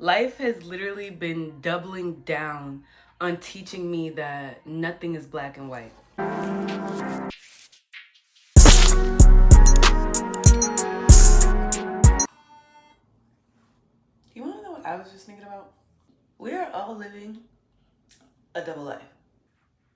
Life has literally been doubling down on teaching me that nothing is black and white. You want to know what I was just thinking about? We are all living a double life.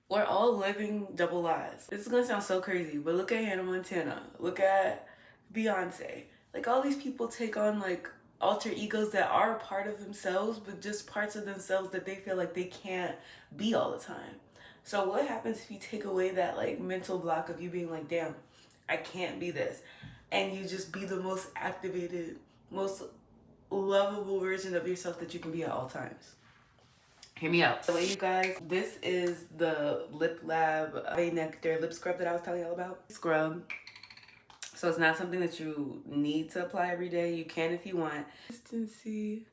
We're all living double lives. This is gonna sound so crazy, but look at Hannah Montana. Look at Beyonce. Like, all these people take on like alter egos that are a part of themselves, but just parts of themselves that they feel like they can't be all the time. So what happens if you take away that like mental block of you being like, damn, I can't be this, and you just be the most activated, most lovable version of yourself that you can be at all times? Hear me out. So, you guys, this is the Lip Lab Nectar lip scrub that I was telling y'all about. Scrub. So it's not something that you need to apply every day. You can if you want. Consistency.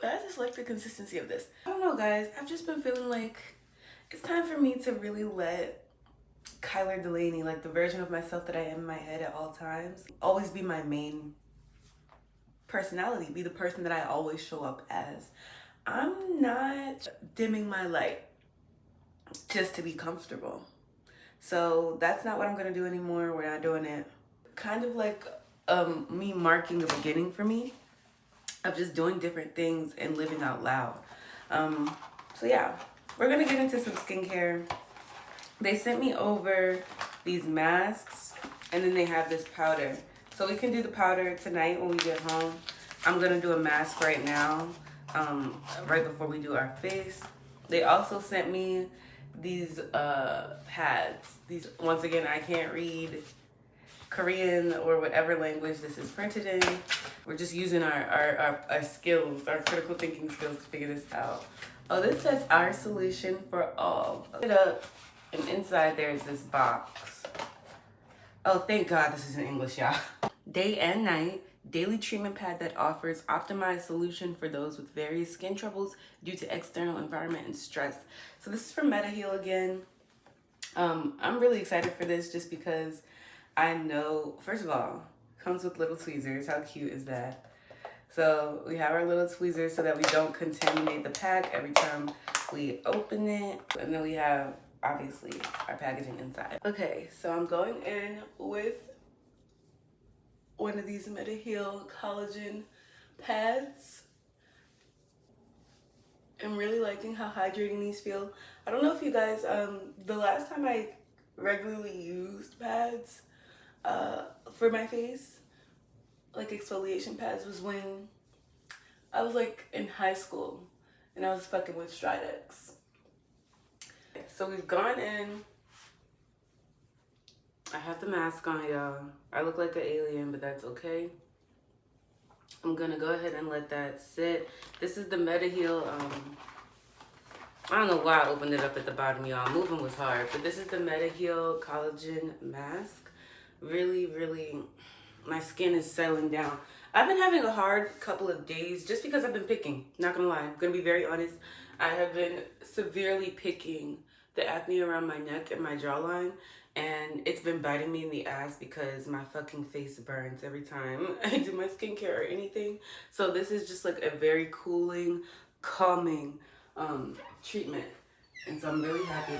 I just like the consistency of this. I don't know, guys. I've just been feeling like it's time for me to really let Kyler Delaney, like the version of myself that I am in my head at all times, always be my main personality, be the person that I always show up as. I'm not dimming my light just to be comfortable. So that's not what I'm gonna do anymore. We're not doing it. Kind of like me marking the beginning for me of just doing different things and living out loud. So yeah, we're gonna get into some skincare. They sent me over these masks and then they have this powder. So we can do the powder tonight when we get home. I'm gonna do a mask right now, right before we do our face. They also sent me these pads. These, once again, I can't read Korean or whatever language this is printed in. We're just using our skills, our critical thinking skills to figure this out. Oh, this says our solution for all. Look it up, and inside there is this box. Oh, thank God this is in English, y'all. Day and night daily treatment pad that offers optimized solution for those with various skin troubles due to external environment and stress. So this is from Mediheal again. I'm really excited for this just because I know, first of all, comes with little tweezers. How cute is that? So we have our little tweezers so that we don't contaminate the pack every time we open it. And then we have, obviously, our packaging inside. Okay, so I'm going in with one of these Mediheal collagen pads. I'm really liking how hydrating these feel. I don't know if you guys, the last time I regularly used pads for my face, like exfoliation pads, was when I was like in high school and I was fucking with Stridex. So we've gone in. I have the mask on, y'all. I look like an alien, but that's okay. I'm gonna go ahead and let that sit. This is the Mediheal, I don't know why I opened it up at the bottom, y'all. Moving was hard, but this is the Mediheal collagen mask. Really, really, my skin is settling down. I've been having a hard couple of days just because I've been picking. Not gonna lie, I'm gonna be very honest. I have been severely picking the acne around my neck and my jawline, and it's been biting me in the ass because my fucking face burns every time I do my skincare or anything. So this is just like a very cooling, calming treatment, and so I'm really happy.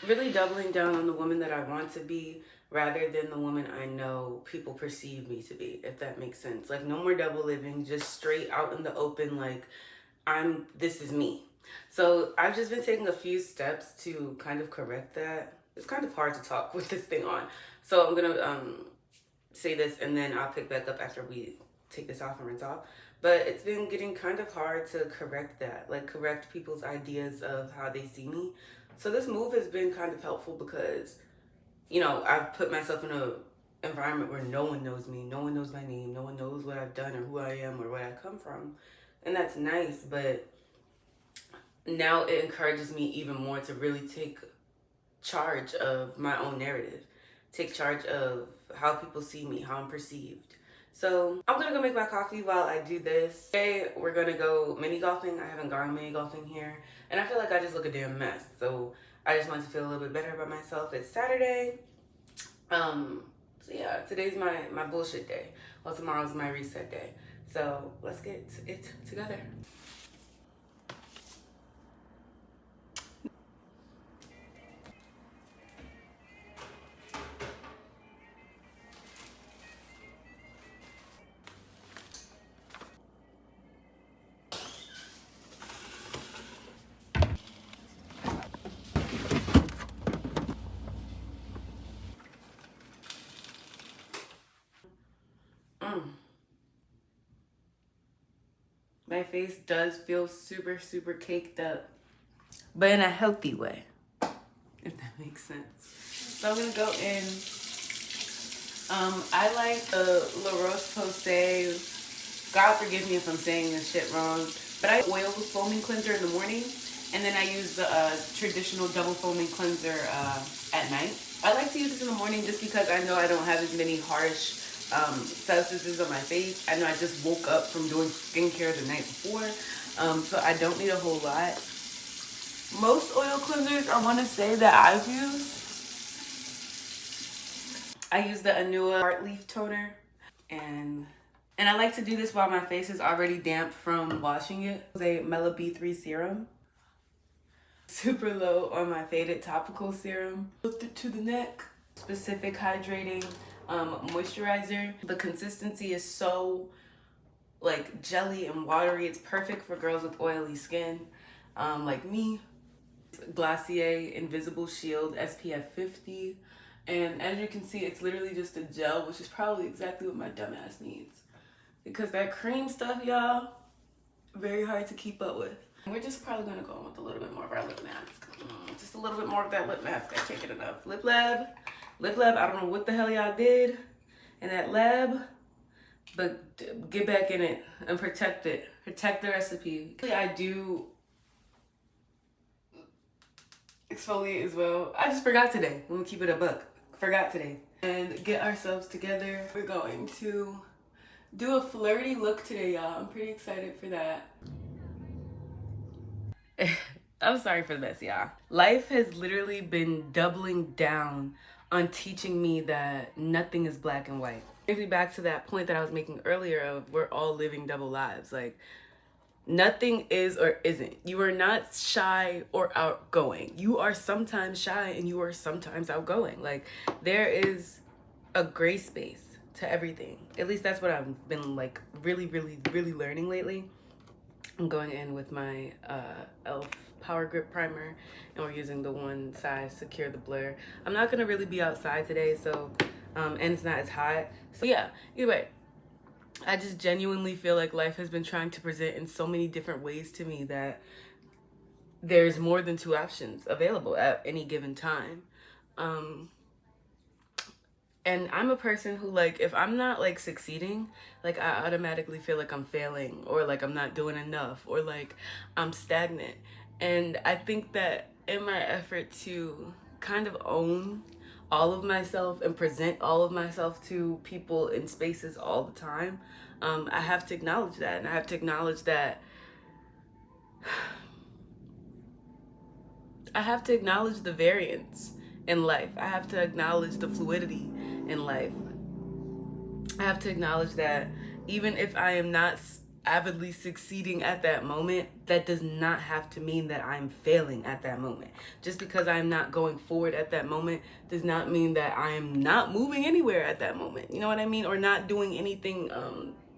Really doubling down on the woman that I want to be rather than the woman I know people perceive me to be, if that makes sense. Like, no more double living, just straight out in the open, like, this is me. So I've just been taking a few steps to kind of correct that. It's kind of hard to talk with this thing on. So I'm gonna say this and then I'll pick back up after we take this off and rinse off. But it's been getting kind of hard to correct that, like correct people's ideas of how they see me. So this move has been kind of helpful because, you know, I've put myself in a environment where no one knows me, no one knows my name, no one knows what I've done or who I am or where I come from. And that's nice, but now it encourages me even more to really take charge of my own narrative, take charge of how people see me, how I'm perceived. So I'm gonna go make my coffee while I do this. Today we're gonna go mini golfing. I haven't gone mini golfing here, and I feel like I just look a damn mess. So I just want to feel a little bit better about myself. It's Saturday. So So yeah, today's my bullshit day. Well, tomorrow's my reset day. So let's get it together. My face does feel super, super caked up, but in a healthy way, if that makes sense. So I'm gonna go in. I like the La Roche-Posay. God forgive me if I'm saying this shit wrong, but I oil the foaming cleanser in the morning, and then I use the traditional double foaming cleanser at night. I like to use this in the morning just because I know I don't have as many harsh substances on my face. I know I just woke up from doing skincare the night before, so I don't need a whole lot. Most oil cleansers I want to say that I've used, I use the Anua Heart Leaf Toner, and I like to do this while my face is already damp from washing it. It's a Mela B3 serum. Super low on my faded topical serum. Lift it to the neck. Specific hydrating moisturizer. The consistency is so like jelly and watery. It's perfect for girls with oily skin like me. Glossier Invisible Shield SPF 50. And as you can see, it's literally just a gel, which is probably exactly what my dumbass needs. Because that cream stuff, y'all, very hard to keep up with. We're just probably gonna go in with a little bit more of our lip mask. Just a little bit more of that lip mask. I can't get enough. Lip Lab, I don't know what the hell y'all did in that lab, but get back in it and protect it. Protect the recipe. I do exfoliate as well. I just forgot today. Let me keep it a buck. Forgot today. And get ourselves together. We're going to do a flirty look today, y'all. I'm pretty excited for that. I'm sorry for the mess, y'all. Life has literally been doubling down on teaching me that nothing is black and white. Maybe back to that point that I was making earlier of we're all living double lives. Like, nothing is or isn't. You are not shy or outgoing. You are sometimes shy and you are sometimes outgoing. Like, there is a gray space to everything. At least that's what I've been like really learning lately. I'm going in with my e.l.f. Power Grip Primer, and we're using the one size Secure the Blur. I'm not gonna really be outside today, so and it's not as hot. So yeah, either way, I just genuinely feel like life has been trying to present in so many different ways to me that there's more than two options available at any given time. And I'm a person who, like, if I'm not like succeeding, like I automatically feel like I'm failing, or like I'm not doing enough, or like I'm stagnant. And I think that in my effort to kind of own all of myself and present all of myself to people in spaces all the time, I have to acknowledge that. And I have to acknowledge that I have to acknowledge the variance in life. I have to acknowledge the fluidity in life. I have to acknowledge that even if I am not avidly succeeding at that moment, that does not have to mean that I'm failing at that moment. Just because I'm not going forward at that moment does not mean that I am not moving anywhere at that moment. You know what I mean? Or not doing anything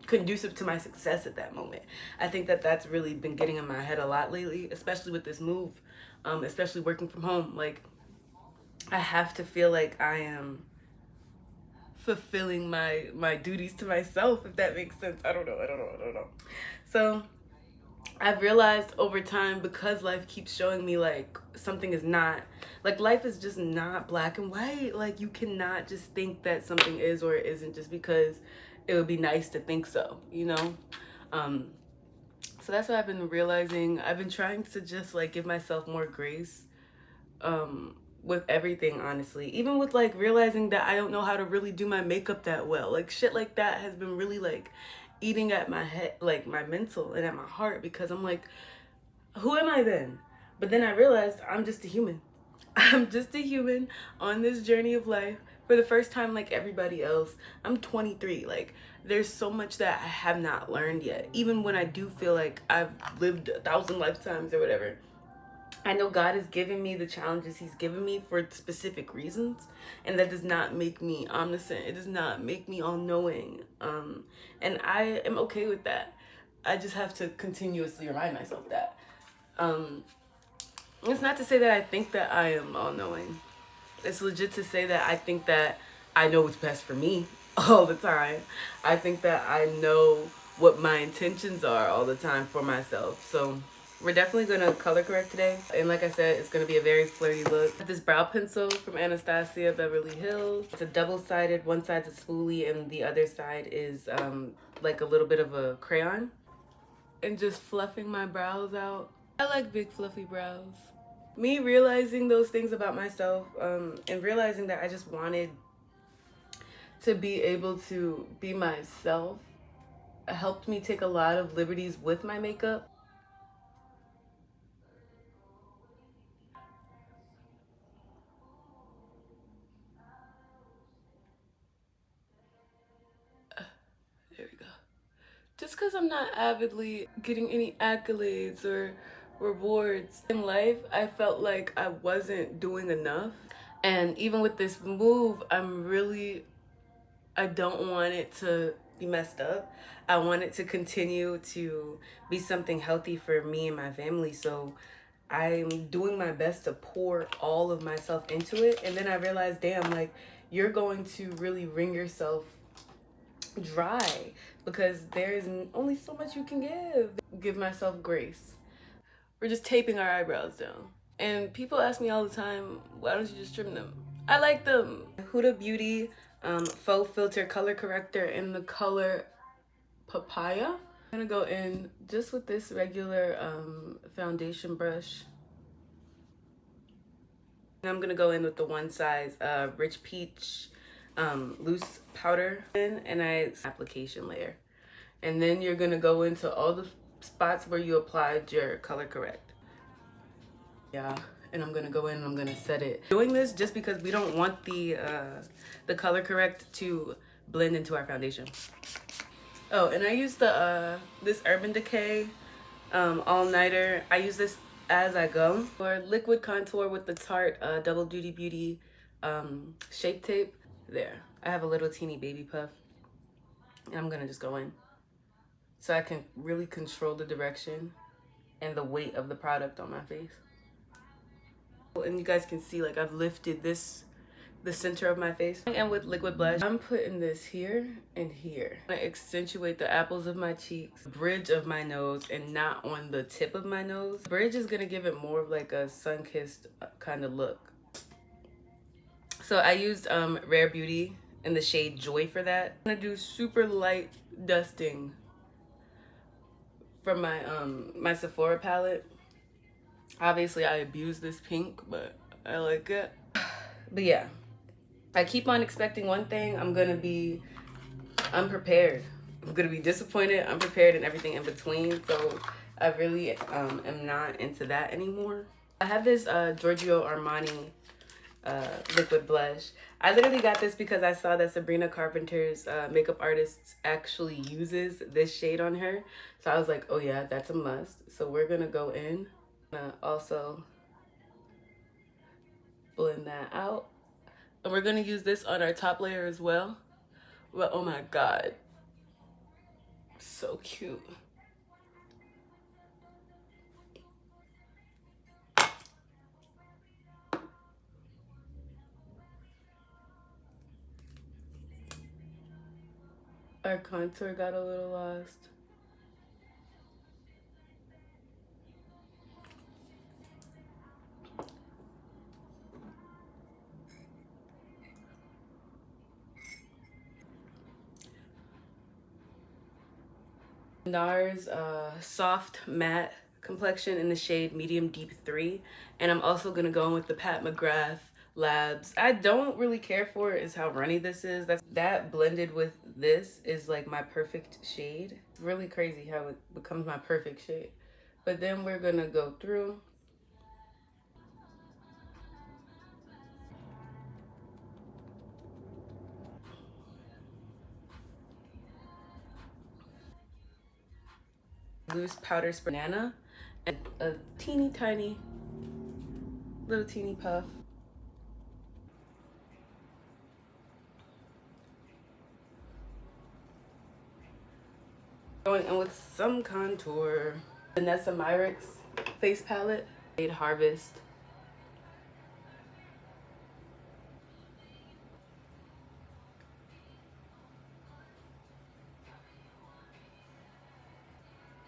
conducive to my success at that moment. I think that that's really been getting in my head a lot lately, especially with this move, especially working from home. Like, I have to feel like I am fulfilling my duties to myself, if that makes sense. I don't know. So I've realized over time, because life keeps showing me like something is not, like, life is just not black and white. Like, you cannot just think that something is or isn't just because it would be nice to think so, you know? So that's what I've been realizing. I've been trying to just like give myself more grace with everything, honestly. Even with like realizing that I don't know how to really do my makeup that well. Like, shit like that has been really like eating at my head, like my mental and at my heart, because I'm like, who am I then? But then I realized I'm just a human. I'm just a human on this journey of life, for the first time like everybody else. I'm 23. Like, there's so much that I have not learned yet. Even when I do feel like I've lived 1,000 lifetimes or whatever, I know God has given me the challenges he's given me for specific reasons, and that does not make me omniscient. It does not make me all-knowing, and I am okay with that. I just have to continuously remind myself that. It's not to say that I think that I am all-knowing. It's legit to say that I think that I know what's best for me all the time. I think that I know what my intentions are all the time for myself. So we're definitely going to color correct today. And like I said, it's going to be a very flirty look. This brow pencil from Anastasia Beverly Hills. It's a double-sided. One side's a spoolie and the other side is like a little bit of a crayon. And just fluffing my brows out. I like big fluffy brows. Me realizing those things about myself, and realizing that I just wanted to be able to be myself helped me take a lot of liberties with my makeup. There we go. Just because I'm not avidly getting any accolades or rewards in life, I felt like I wasn't doing enough. And even with this move, I don't want it to be messed up. I want it to continue to be something healthy for me and my family. So I'm doing my best to pour all of myself into it. And then I realized, damn, like, you're going to really wring yourself dry because there's only so much you can give. Give myself grace. We're just taping our eyebrows down. And people ask me all the time, why don't you just trim them? I like them. Huda Beauty faux filter color corrector in the color Papaya. I'm gonna go in just with this regular foundation brush. And I'm gonna go in with the one size Rich Peach loose powder and application layer. And then you're gonna go into all the spots where you applied your color correct. Yeah, and I'm gonna go in and I'm gonna set it. Doing this just because we don't want the color correct to blend into our foundation. Oh, and I use the this Urban Decay all-nighter. I use this as I go. For liquid contour with the Tarte Double Duty Beauty Shape Tape. There, I have a little teeny baby puff. And I'm gonna just go in. So I can really control the direction and the weight of the product on my face. And you guys can see, like, I've lifted the center of my face. And with liquid blush, I'm putting this here and here. I accentuate the apples of my cheeks, bridge of my nose, and not on the tip of my nose. Bridge is gonna give it more of like a sun-kissed kind of look. So I used Rare Beauty in the shade Joy for that. I'm gonna do super light dusting from my my Sephora palette. Obviously I abuse this pink, but I like it. But yeah, I keep on expecting one thing. I'm gonna be unprepared. I'm gonna be disappointed, unprepared, and everything in between. So I really am not into that anymore. I have this Giorgio Armani liquid blush. I literally got this because I saw that Sabrina Carpenter's makeup artist actually uses this shade on her. So I was like, oh yeah, that's a must. So we're gonna go in. Also blend that out. And we're gonna use this on our top layer as well. But oh my God, so cute. Our contour got a little lost. NARS soft matte complexion in the shade Medium Deep 3. And I'm also going to go in with the Pat McGrath Labs. I don't really care for is how runny this is. That blended with this is like my perfect shade. It's really crazy how it becomes my perfect shade. But then we're going to go through. loose powder spray banana and a teeny tiny little teeny puff. Going in with some contour. Vanessa Myricks face palette, shade Harvest.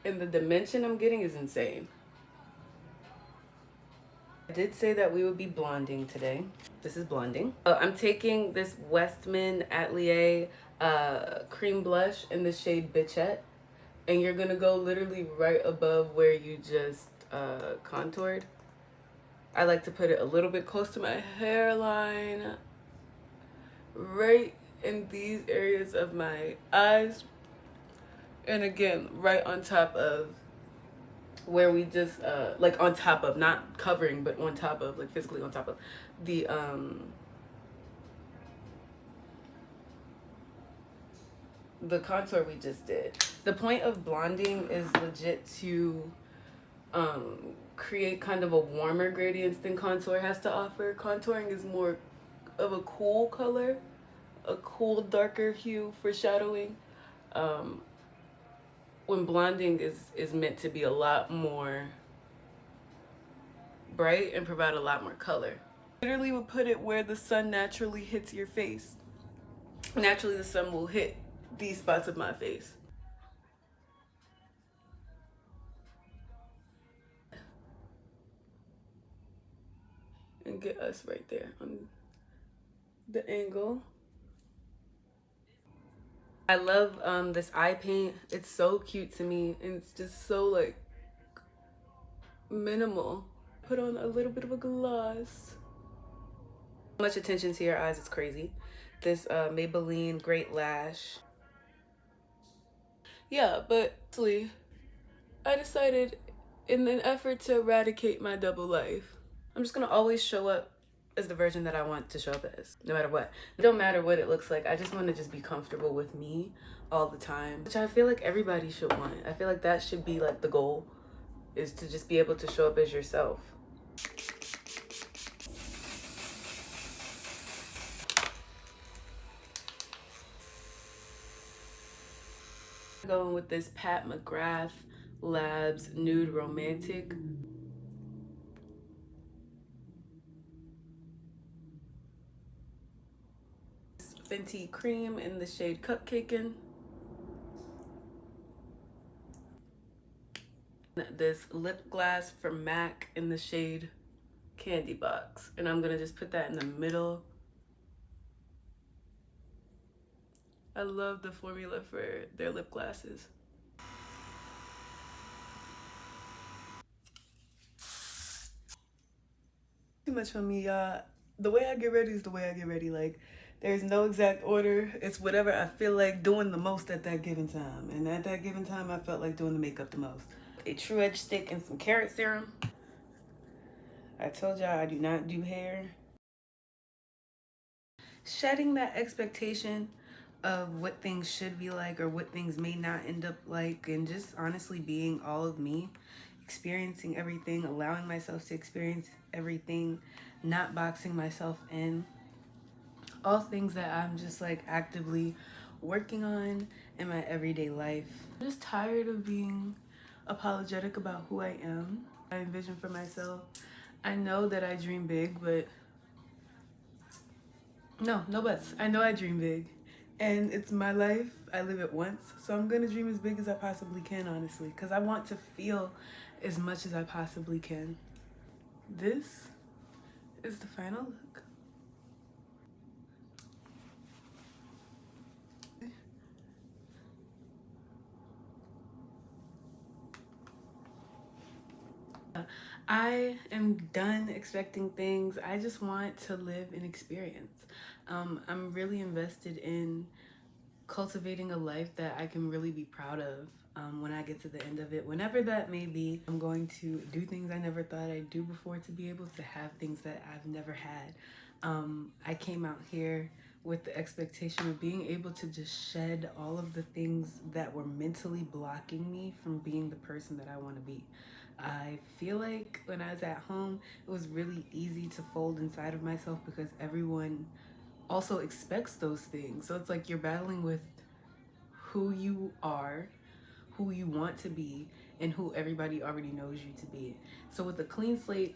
And the dimension I'm getting is insane. I did say that we would be blonding today. This is blonding. I'm taking this Westman Atelier cream blush in the shade Bitchette. And you're gonna go literally right above where you just contoured. I like to put it a little bit close to my hairline. Right in these areas of my eyes. And again, right on top of where we just like on top of, not covering, but on top of, like physically on top of the contour we just did. The point of blonding is legit to create kind of a warmer gradients than contour has to offer. Contouring is more of a cool color, a cool darker hue for shadowing. When blonding is meant to be a lot more bright and provide a lot more color. Literally would put it where the sun naturally hits your face. Naturally the sun will hit these spots of my face. And get us right there on the angle. I love this eye paint. It's so cute to me, and it's just so like minimal. Put on a little bit of a gloss. So much attention to your eyes, it's crazy. This Maybelline Great Lash. Yeah, but actually, I decided in an effort to eradicate my double life, I'm just gonna always show up as the version that I want to show up as, no matter what. It don't matter what it looks like. I just want to just be comfortable with me all the time, which I feel like everybody should want. I feel like that should be like the goal, is to just be able to show up as yourself. Going with this Pat McGrath Labs Nude Romantic. Fenty Cream in the shade Cupcakin. This lip gloss from MAC in the shade Candy Box. And I'm gonna just put that in the middle. I love the formula for their lip glosses. Too much for me, y'all. The way I get ready is the way I get ready. Like, there's no exact order. It's whatever I feel like doing the most at that given time. And at that given time, I felt like doing the makeup the most. A True Edge stick and some carrot serum. I told y'all I do not do hair. Shedding that expectation of what things should be like or what things may not end up like, and just honestly being all of me, experiencing everything, allowing myself to experience everything, not boxing myself in. All things that I'm just like actively working on in my everyday life. I'm just tired of being apologetic about who I am. I envision for myself. I know that I dream big, but no buts. I know I dream big. And it's my life. I live it once. So I'm gonna dream as big as I possibly can, honestly. Because I want to feel as much as I possibly can. This is the final look. I am done expecting things. I just want to live an experience. I'm really invested in cultivating a life that I can really be proud of when I get to the end of it, whenever that may be. I'm going to do things I never thought I'd do before to be able to have things that I've never had. I came out here with the expectation of being able to just shed all of the things that were mentally blocking me from being the person that I want to be. I feel like when I was at home, it was really easy to fold inside of myself because everyone also expects those things. So it's like you're battling with who you are, who you want to be, and who everybody already knows you to be. So with a clean slate,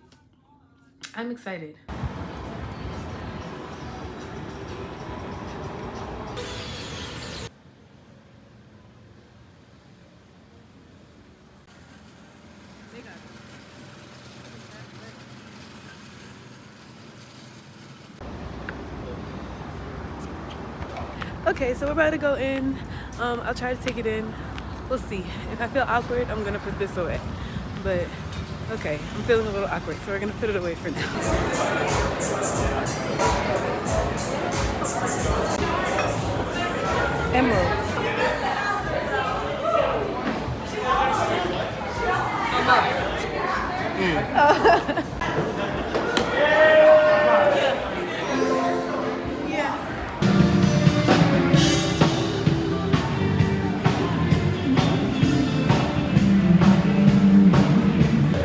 I'm excited. Okay, so we're about to go in. I'll try to take it in. We'll see. If I feel awkward, I'm gonna put this away. But okay, I'm feeling a little awkward, so we're gonna put it away for now. Emerald.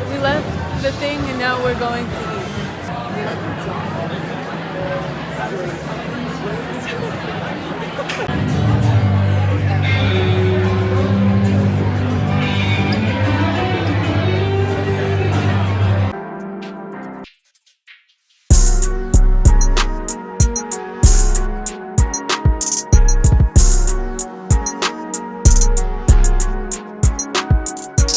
We left the thing and now we're going to eat.